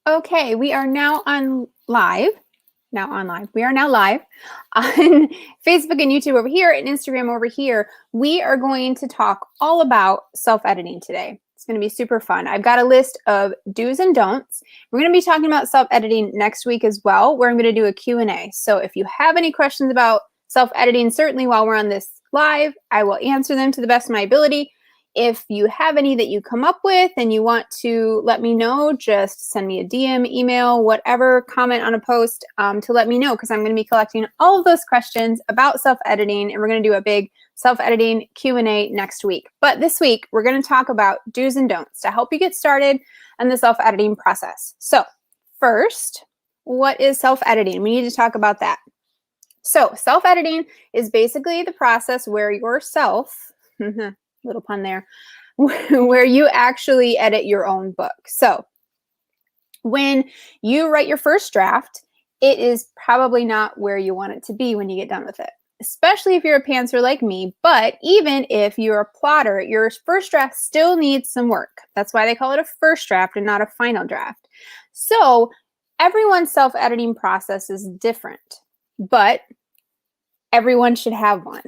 Okay, we are now on live. We are now live on Facebook and YouTube over here and Instagram over here. We are going to talk all about self-editing today. It's going to be super fun. I've got a list of do's and don'ts. We're going to be talking about self-editing next week as well, where I'm going to do a Q&A. So if you have any questions about self-editing, certainly while we're on this live, I will answer them to the best of my ability. If you have any that you come up with and you want to let me know, just send me a DM, email, whatever, comment on a post to let me know, because I'm going to be collecting all of those questions about self-editing, and we're going to do a big self-editing Q&A next week. But this week, we're going to talk about do's and don'ts to help you get started in the self-editing process. So first, what is self-editing? We need to talk about that. So self-editing is basically the process where yourself, little pun there, where you actually edit your own book. So when you write your first draft, it is probably not where you want it to be when you get done with it, especially if you're a pantser like me. But even if you're a plotter, your first draft still needs some work. That's why they call it a first draft and not a final draft. So everyone's self-editing process is different, but everyone should have one.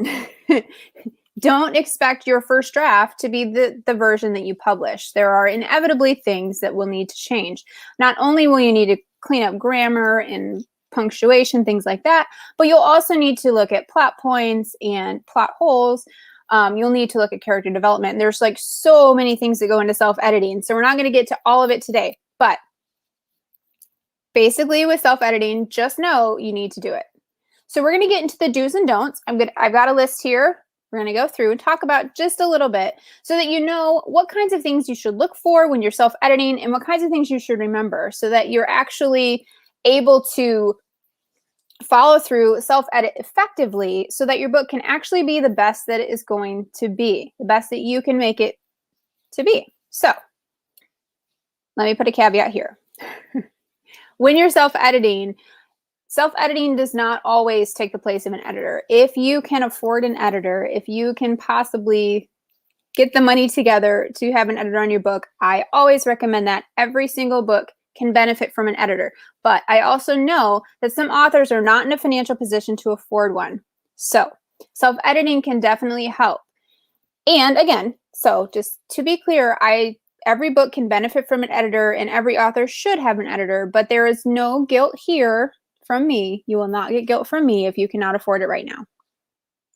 Don't expect your first draft to be the version that you publish. There are inevitably things that will need to change. Not only will you need to clean up grammar and punctuation, things like that, but you'll also need to look at plot points and plot holes. You'll need to look at character development. There's like so many things that go into self-editing. So we're not going to get to all of it today, but basically with self-editing, just know you need to do it. So we're going to get into the do's and don'ts. I've got a list here. We're going to go through and talk about just a little bit so that you know what kinds of things you should look for when you're self-editing and what kinds of things you should remember so that you're actually able to follow through self-edit effectively so that your book can actually be the best that it is going to be, the best that you can make it to be. So let me put a caveat here. When you're self-editing does not always take the place of an editor. If you can afford an editor, if you can possibly get the money together to have an editor on your book, I always recommend that. Every single book can benefit from an editor. But I also know that some authors are not in a financial position to afford one. So self-editing can definitely help. And again, so just to be clear, every book can benefit from an editor and every author should have an editor, but there is no guilt here from me. You will not get guilt from me if you cannot afford it right now.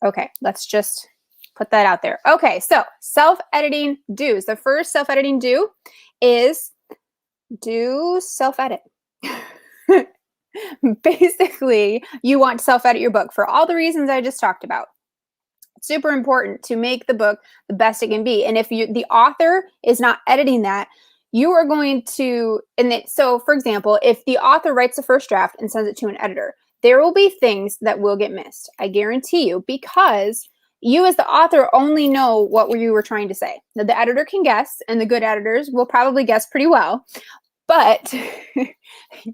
Okay, let's just put that out there. Okay, so self-editing do's. The first self-editing do is do self-edit. Basically, you want to self-edit your book for all the reasons I just talked about. It's super important to make the book the best it can be. And if the author is not editing that, you are going to, so for example, if the author writes the first draft and sends it to an editor, there will be things that will get missed. I guarantee you, because you as the author only know what you were trying to say. Now, the editor can guess, and the good editors will probably guess pretty well, but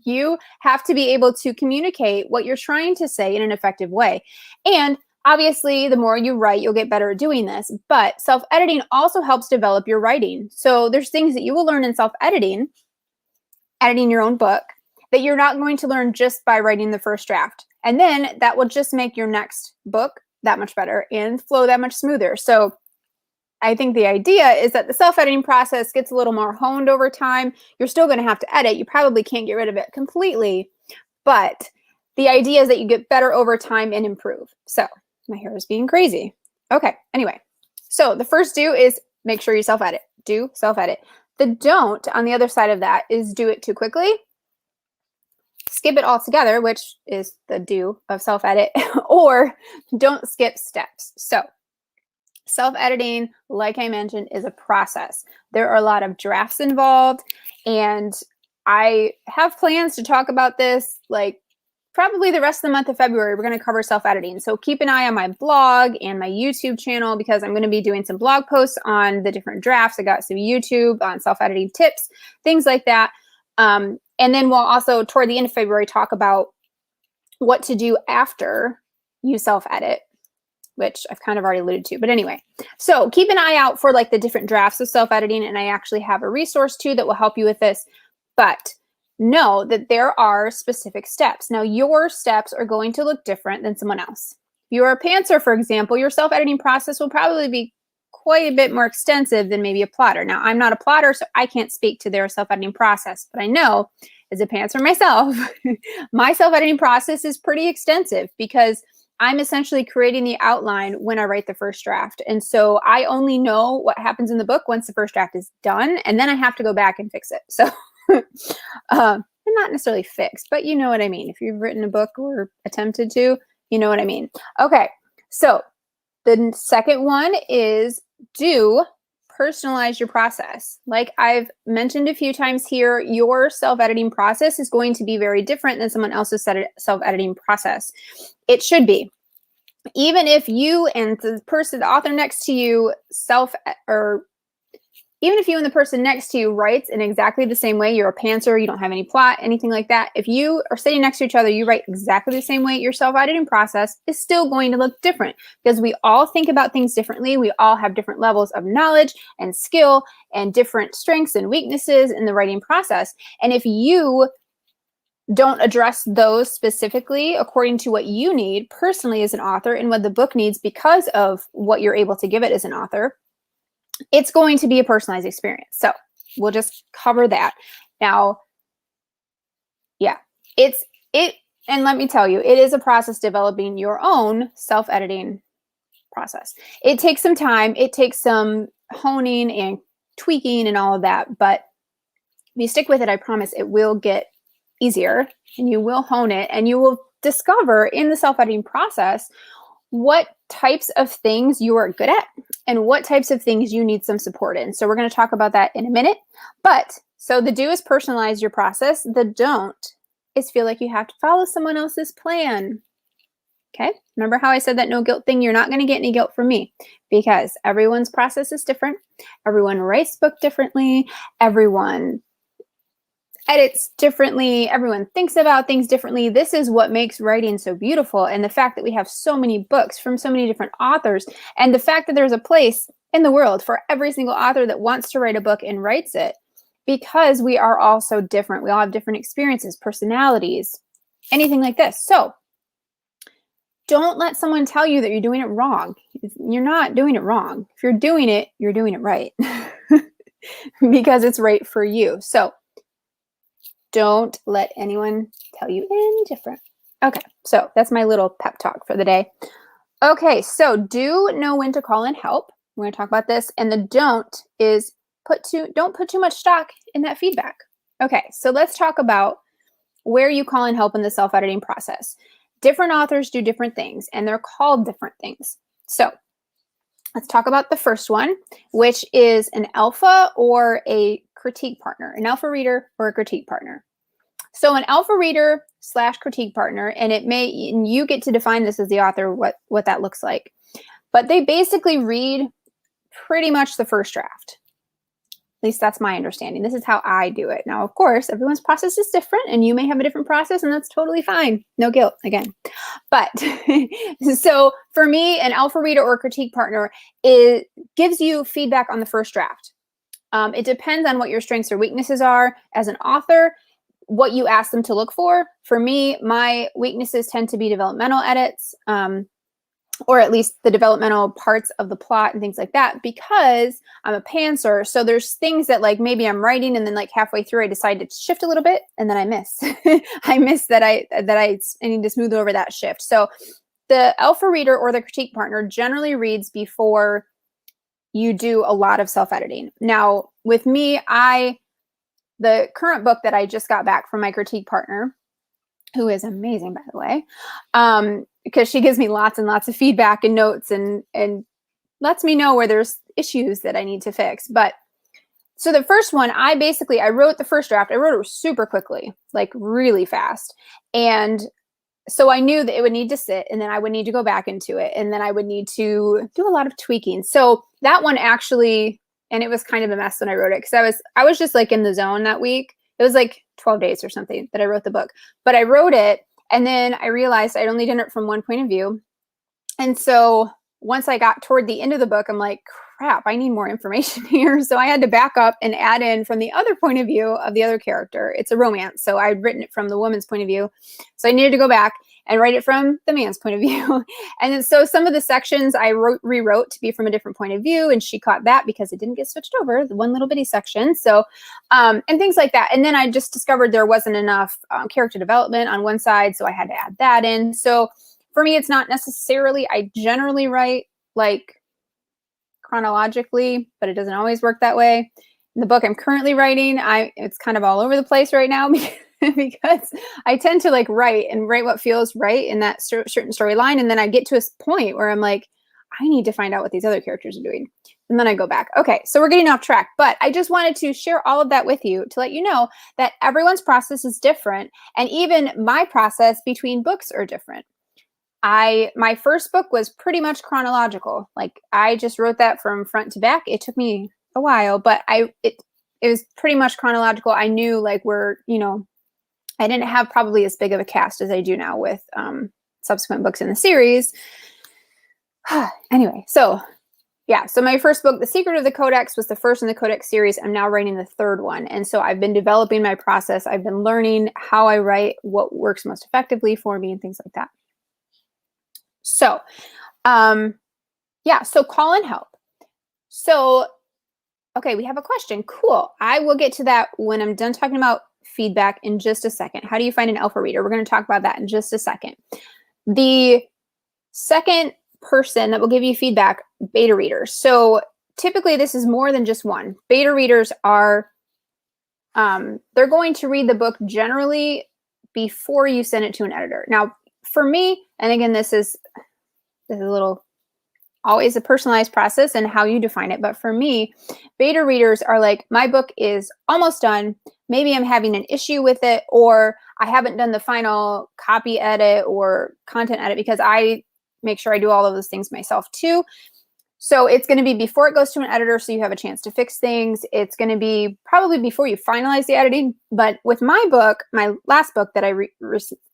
you have to be able to communicate what you're trying to say in an effective way. And obviously, the more you write, you'll get better at doing this, but self-editing also helps develop your writing. So there's things that you will learn in self-editing, editing your own book, that you're not going to learn just by writing the first draft. And then that will just make your next book that much better and flow that much smoother. So I think the idea is that the self-editing process gets a little more honed over time. You're still going to have to edit. You probably can't get rid of it completely, but the idea is that you get better over time and improve. So my hair is being crazy. Okay, anyway. So the first do is make sure you self-edit. Do self-edit. The don't on the other side of that is do it too quickly. Skip it altogether, which is the do of self-edit, or don't skip steps. So self-editing, like I mentioned, is a process. There are a lot of drafts involved, and I have plans to talk about this like probably the rest of the month of February. We're going to cover self-editing. So keep an eye on my blog and my YouTube channel because I'm going to be doing some blog posts on the different drafts. I got some YouTube on self-editing tips, things like that. And then we'll also, toward the end of February, talk about what to do after you self-edit, which I've kind of already alluded to. But anyway, so keep an eye out for like the different drafts of self-editing. And I actually have a resource too that will help you with this. But know that there are specific steps. Now, your steps are going to look different than someone else. If you're a pantser, for example, your self-editing process will probably be quite a bit more extensive than maybe a plotter. Now, I'm not a plotter, so I can't speak to their self-editing process, but I know as a pantser myself, my self-editing process is pretty extensive because I'm essentially creating the outline when I write the first draft. And so I only know what happens in the book once the first draft is done, and then I have to go back and fix it. So not necessarily fixed, but you know what I mean. If you've written a book or attempted to, you know what I mean. Okay, so the second one is do personalize your process. Like I've mentioned a few times here, your self-editing process is going to be very different than someone else's self-editing process. It should be. Even if you and the person, the author next to you even if you and the person next to you writes in exactly the same way, you're a pantser, you don't have any plot, anything like that. If you are sitting next to each other, you write exactly the same way, your self-editing process is still going to look different because we all think about things differently. We all have different levels of knowledge and skill and different strengths and weaknesses in the writing process. And if you don't address those specifically according to what you need personally as an author and what the book needs because of what you're able to give it as an author, it's going to be a personalized experience. So we'll just cover that. Now, yeah, and let me tell you, it is a process developing your own self-editing process. It takes some time. It takes some honing and tweaking and all of that. But if you stick with it, I promise it will get easier and you will hone it and you will discover in the self-editing process what types of things you are good at and what types of things you need some support in. So we're going to talk about that in a minute. But so the do is personalize your process. The don't is feel like you have to follow someone else's plan. Okay. Remember how I said that no guilt thing? You're not going to get any guilt from me because everyone's process is different. Everyone writes book differently. Everyone edits differently. Everyone thinks about things differently. This is what makes writing so beautiful. And the fact that we have so many books from so many different authors, and the fact that there's a place in the world for every single author that wants to write a book and writes it, because we are all so different. We all have different experiences, personalities, anything like this. So don't let someone tell you that you're doing it wrong. You're not doing it wrong. If you're doing it right because it's right for you. So don't let anyone tell you any different. Okay, so that's my little pep talk for the day. Okay, so do know when to call in help. We're going to talk about this. And the don't is don't put too much stock in that feedback. Okay, so let's talk about where you call in help in the self-editing process. Different authors do different things, and they're called different things. So let's talk about the first one, which is an alpha or a critique partner, an alpha reader or a critique partner. So an alpha reader / critique partner, and you get to define this as the author, what that looks like. But they basically read pretty much the first draft. At least that's my understanding. This is how I do it. Now, of course, everyone's process is different and you may have a different process and that's totally fine. No guilt again. But so for me, an alpha reader or critique partner, it gives you feedback on the first draft. It depends on what your strengths or weaknesses are as an author, what you ask them to look for. For me, my weaknesses tend to be developmental edits, or at least the developmental parts of the plot and things like that, because I'm a pantser. So there's things that like maybe I'm writing and then like halfway through I decide to shift a little bit and then I miss. I miss that I need to smooth over that shift. So the alpha reader or the critique partner generally reads before you do a lot of self-editing. Now, with me, the current book that I just got back from my critique partner, who is amazing, by the way, because she gives me lots and lots of feedback and notes and lets me know where there's issues that I need to fix. But so the first one, I wrote the first draft. I wrote it super quickly, like really fast. And so I knew that it would need to sit and then I would need to go back into it. And then I would need to do a lot of tweaking. So that one actually, and it was kind of a mess when I wrote it because I was just like in the zone that week. It was like 12 days or something that I wrote the book, but I wrote it and then I realized I'd only done it from one point of view. And so once I got toward the end of the book, I'm like, crap, I need more information here. So I had to back up and add in from the other point of view of the other character. It's a romance. So I'd written it from the woman's point of view. So I needed to go back and write it from the man's point of view. And then, so some of the sections I rewrote to be from a different point of view. And she caught that because it didn't get switched over, the one little bitty section. So, and things like that. And then I just discovered there wasn't enough character development on one side. So I had to add that in. So for me, it's not necessarily, I generally write like chronologically, but it doesn't always work that way. In the book I'm currently writing, it's kind of all over the place right now because I tend to like write what feels right in that certain storyline. And then I get to a point where I'm like, I need to find out what these other characters are doing. And then I go back. Okay, so we're getting off track, but I just wanted to share all of that with you to let you know that everyone's process is different. And even my process between books are different. My first book was pretty much chronological. Like I just wrote that from front to back. It took me a while, but it was pretty much chronological. I knew like I didn't have probably as big of a cast as I do now with subsequent books in the series. Anyway, so yeah, so my first book, The Secret of the Codex, was the first in the Codex series. I'm now writing the third one. And so I've been developing my process. I've been learning how I write, what works most effectively for me and things like that. So, yeah, so call and help. So, okay, we have a question. Cool. I will get to that when I'm done talking about feedback in just a second. How do you find an alpha reader? We're going to talk about that in just a second. The second person that will give you feedback, beta readers. So typically this is more than just one. Beta readers are, they're going to read the book generally before you send it to an editor. Now, for me, and again, this is a little always a personalized process and how you define it. But for me, beta readers are like, my book is almost done. Maybe I'm having an issue with it, or I haven't done the final copy edit or content edit, because I make sure I do all of those things myself too. So it's going to be before it goes to an editor, so you have a chance to fix things. It's going to be probably before you finalize the editing. But with my book, my last book that I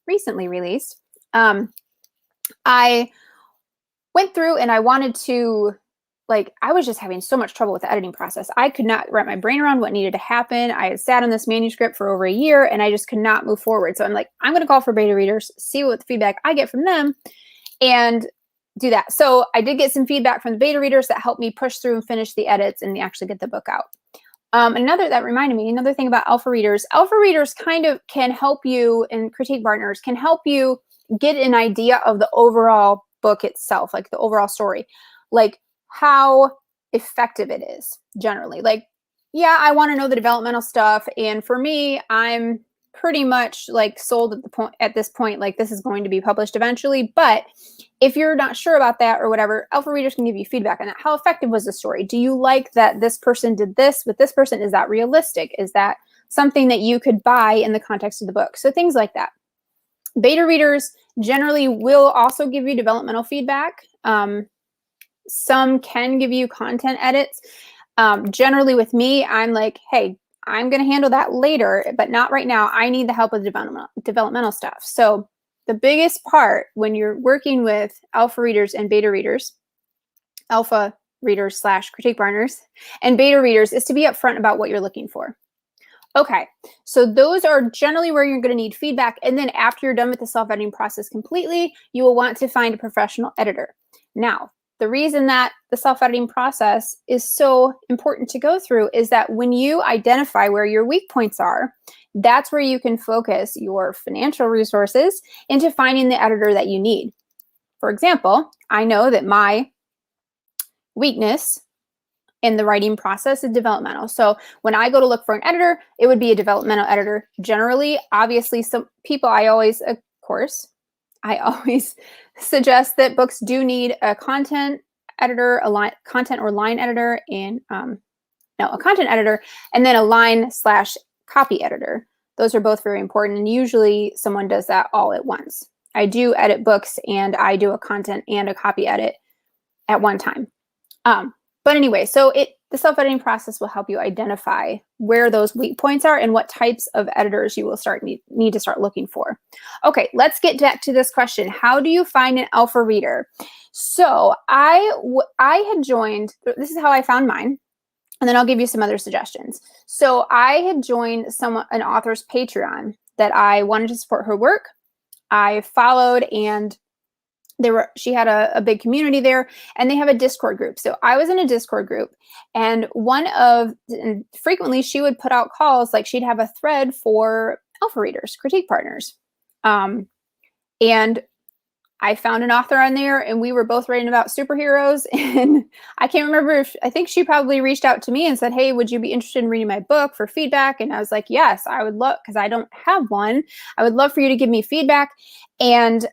recently released, I went through and I wanted to, I was just having so much trouble with the editing process. I could not wrap my brain around what needed to happen. I had sat on this manuscript for over a year and I just could not move forward. So I'm like, I'm going to call for beta readers, see what the feedback I get from them, and do that. So I did get some feedback from the beta readers that helped me push through and finish the edits and actually get the book out. That reminded me, another thing about alpha readers kind of can help you, and critique partners can help you get an idea of the overall book itself, like the overall story, like how effective it is generally. Like, yeah, I want to know the developmental stuff. And for me, I'm pretty much like sold at this point, like this is going to be published eventually. But if you're not sure about that or whatever, alpha readers can give you feedback on that. How effective was the story? Do you like that this person did this with this person? Is that realistic? Is that something that you could buy in the context of the book? So things like that. Beta readers generally will also give you developmental feedback. Some can give you content edits. Generally with me, I'm like, hey, I'm going to handle that later, but not right now. I need the help with developmental stuff. So the biggest part when you're working with alpha readers and beta readers, alpha readers / critique partners and beta readers, is to be upfront about what you're looking for. Okay, so those are generally where you're going to need feedback. And then after you're done with the self-editing process completely, you will want to find a professional editor. Now, the reason that the self-editing process is so important to go through is that when you identify where your weak points are, that's where you can focus your financial resources into finding the editor that you need. For example, I know that my weakness in the writing process is developmental. So when I go to look for an editor, it would be a developmental editor. Generally, obviously, some people I always suggest that books do need a content editor, content or line editor, and a content editor, and then a line / copy editor. Those are both very important, and usually someone does that all at once. I do edit books, and I do a content and a copy edit at one time. But anyway, so the self-editing process will help you identify where those weak points are and what types of editors you will need to start looking for. Okay, let's get back to this question. How do you find an alpha reader? So I had joined, this is how I found mine, and then I'll give you some other suggestions. So I had joined an author's Patreon that I wanted to support her work. I followed, and she had a big community there, and they have a Discord group. So I was in a Discord group, and frequently she would put out calls, like she'd have a thread for alpha readers, critique partners. And I found an author on there, and we were both writing about superheroes. And I can't remember I think she probably reached out to me and said, hey, would you be interested in reading my book for feedback? And I was like, yes, I would love, because I don't have one. I would love for you to give me feedback. And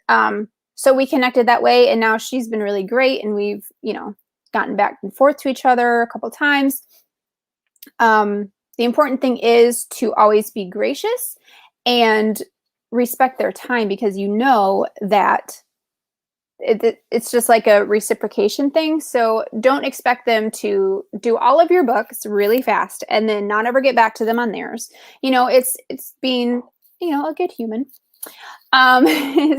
so we connected that way. And now she's been really great. And we've, gotten back and forth to each other a couple times. The important thing is to always be gracious and respect their time, because that it's just like a reciprocation thing. So don't expect them to do all of your books really fast and then not ever get back to them on theirs. It's being, a good human.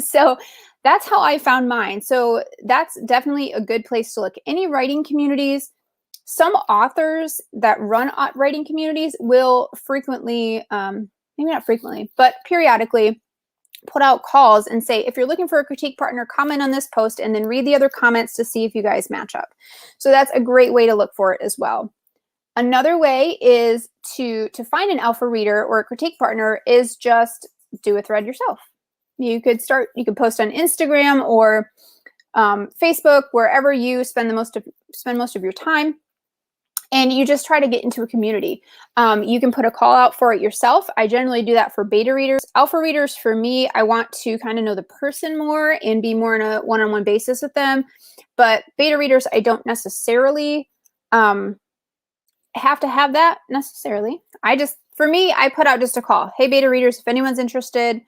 So that's how I found mine. So that's definitely a good place to look. Any writing communities, some authors that run writing communities will frequently, maybe not frequently, but periodically put out calls and say, if you're looking for a critique partner, comment on this post and then read the other comments to see if you guys match up. So that's a great way to look for it as well. Another way is to find an alpha reader or a critique partner is just do a thread yourself. You could post on Instagram or Facebook, wherever you spend most of your time. And you just try to get into a community. You can put a call out for it yourself. I generally do that for beta readers. Alpha readers, for me, I want to kind of know the person more and be more on a one-on-one basis with them. But beta readers, I don't necessarily have to have that necessarily. For me, I put out just a call. Hey, beta readers, if anyone's interested,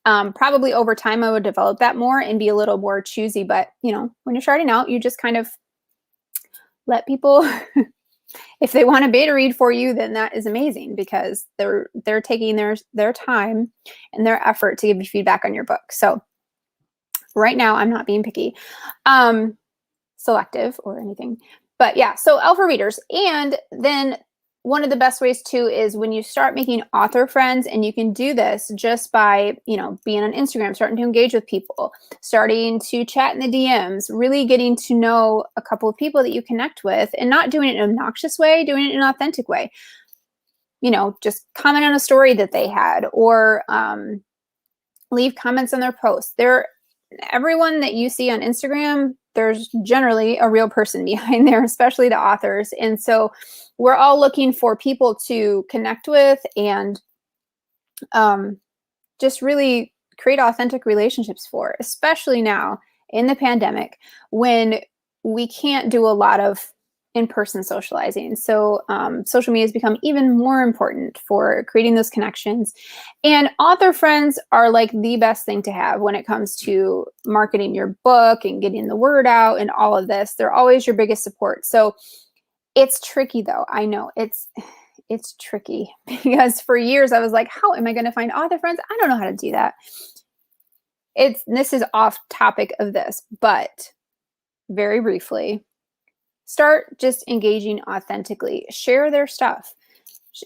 probably over time, I would develop that more and be a little more choosy. But, when you're starting out, you just kind of let people... If they want to beta read for you, then that is amazing, because they're taking their time and their effort to give you feedback on your book. So right now, I'm not being picky, selective or anything. But yeah, so alpha readers. And then one of the best ways too is when you start making author friends, and you can do this just by, being on Instagram, starting to engage with people, starting to chat in the DMs, really getting to know a couple of people that you connect with, and not doing it in an obnoxious way, doing it in an authentic way. Just comment on a story that they had, or leave comments on their posts. Everyone that you see on Instagram, there's generally a real person behind there, especially the authors. And so we're all looking for people to connect with and just really create authentic relationships for, especially now in the pandemic when we can't do a lot of in-person socializing. So social media has become even more important for creating those connections. And author friends are like the best thing to have when it comes to marketing your book and getting the word out and all of this. They're always your biggest support. So it's tricky though. I know it's tricky, because for years I was like, how am I going to find author friends? I don't know how to do that. This is off topic of this, but very briefly, start just engaging authentically. Share their stuff.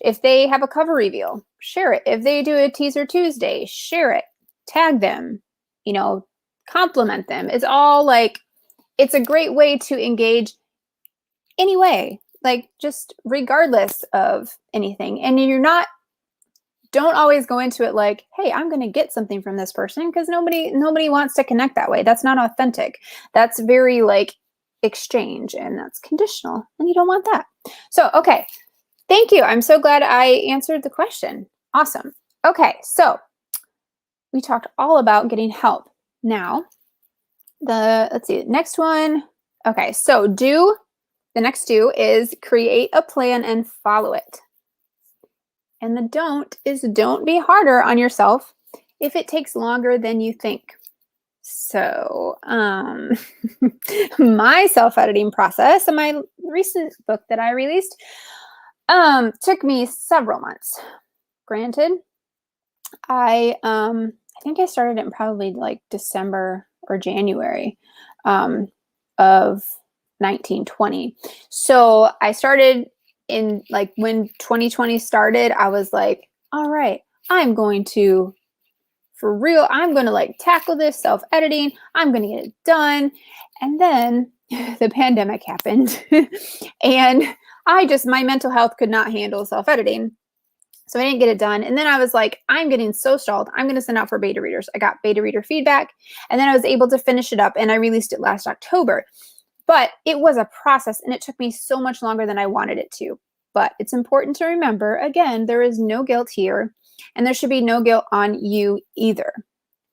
If they have a cover reveal, share it. If they do a teaser Tuesday, share it. Tag them, compliment them. It's all it's a great way to engage anyway, just regardless of anything. And don't always go into it like, hey, I'm going to get something from this person, because nobody wants to connect that way. That's not authentic. That's very exchange, and that's conditional, and you don't want that. So, okay. Thank you. I'm so glad I answered the question. Awesome. Okay. So we talked all about getting help. Now, let's see, next one. Okay. So the next do is create a plan and follow it. And the don't is don't be harder on yourself if it takes longer than you think. So, my self-editing process and my recent book that I released took me several months. Granted, I think I started it in probably like December or January of 1920. So I started in like when 2020 started, I was like, all right, I'm going to for real, I'm going to like tackle this self-editing. I'm going to get it done. And then the pandemic happened and my mental health could not handle self-editing. So I didn't get it done. And then I was like, I'm getting so stalled. I'm going to send out for beta readers. I got beta reader feedback and then I was able to finish it up and I released it last October. But it was a process and it took me so much longer than I wanted it to. But it's important to remember, again, there is no guilt here and there should be no guilt on you either.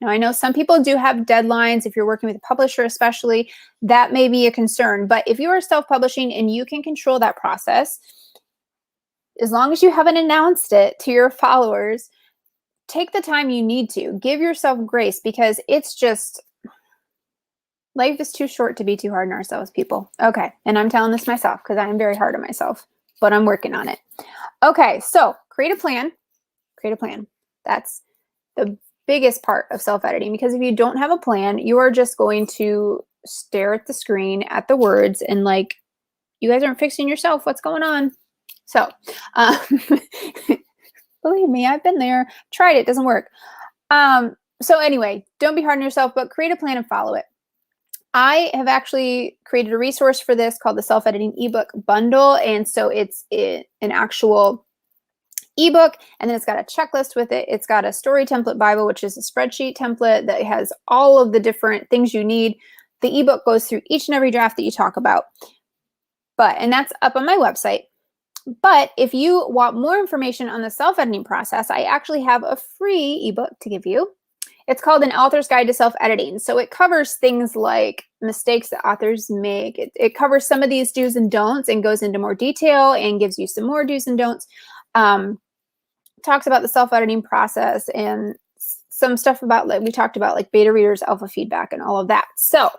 Now, I know some people do have deadlines. If you're working with a publisher, especially, that may be a concern. But if you are self-publishing and you can control that process, as long as you haven't announced it to your followers, take the time you need to. Give yourself grace because it's just, life is too short to be too hard on ourselves, people. Okay, and I'm telling this myself because I am very hard on myself, but I'm working on it. Okay, so create a plan. Create a plan. That's the biggest part of self-editing because if you don't have a plan, you are just going to stare at the screen, at the words, and like, you guys aren't fixing yourself. What's going on? So, believe me, I've been there, tried it, doesn't work. So anyway, don't be hard on yourself, but create a plan and follow it. I have actually created a resource for this called the Self-Editing Ebook Bundle. And so it's an actual ebook, and then it's got a checklist with it. It's got a story template Bible, which is a spreadsheet template that has all of the different things you need. The ebook goes through each and every draft that you talk about. And that's up on my website. But if you want more information on the self-editing process, I actually have a free ebook to give you. It's called An Author's Guide to Self-Editing. So it covers things like mistakes that authors make. It covers some of these do's and don'ts and goes into more detail and gives you some more do's and don'ts. Talks about the self-editing process and some stuff about, like we talked about, like beta readers, alpha feedback, and all of that. So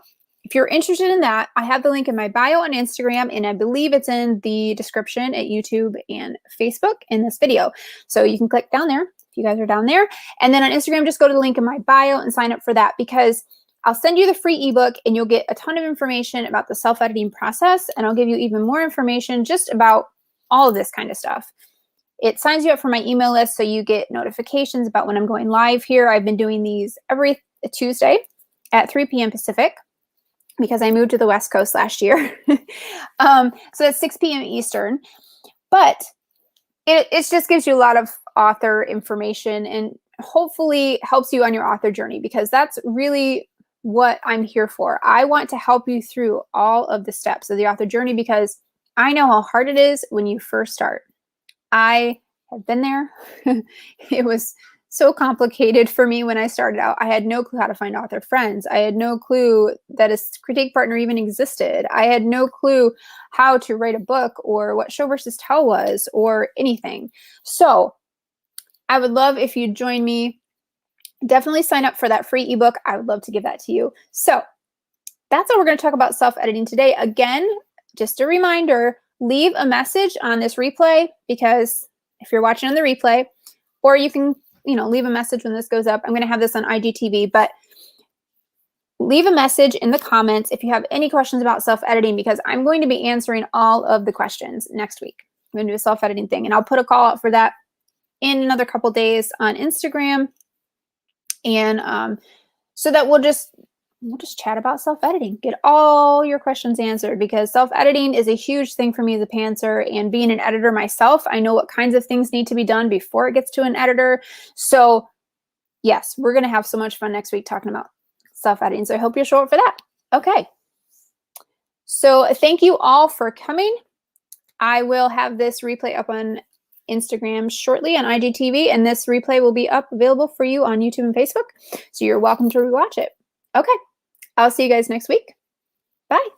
if you're interested in that, I have the link in my bio on Instagram, and I believe it's in the description at YouTube and Facebook in this video. So you can click down there if you guys are down there. And then on Instagram, just go to the link in my bio and sign up for that because I'll send you the free ebook and you'll get a ton of information about the self-editing process. And I'll give you even more information just about all of this kind of stuff. It signs you up for my email list so you get notifications about when I'm going live here. I've been doing these every Tuesday at 3 p.m. Pacific because I moved to the West Coast last year. So that's 6 p.m. Eastern. But it just gives you a lot of author information and hopefully helps you on your author journey because that's really what I'm here for. I want to help you through all of the steps of the author journey because I know how hard it is when you first start. I have been there. It was so complicated for me when I started out. I had no clue how to find author friends. I had no clue that a critique partner even existed. I had no clue how to write a book or what Show versus Tell was or anything. So I would love if you'd join me. Definitely sign up for that free ebook. I would love to give that to you. So that's how we're going to talk about self-editing today. Again, just a reminder, leave a message on this replay because if you're watching on the replay, or you can, leave a message when this goes up. I'm going to have this on IGTV, but leave a message in the comments if you have any questions about self-editing because I'm going to be answering all of the questions next week. I'm going to do a self-editing thing, and I'll put a call out for that in another couple days on Instagram. And so that we'll just chat about self-editing, get all your questions answered because self-editing is a huge thing for me as a pantser, and being an editor myself, I know what kinds of things need to be done before it gets to an editor. So yes, we're going to have so much fun next week talking about self-editing. So I hope you'll show up for that. Okay. So thank you all for coming. I will have this replay up on Instagram shortly on IGTV, and this replay will be up available for you on YouTube and Facebook. So you're welcome to rewatch it. Okay. I'll see you guys next week. Bye.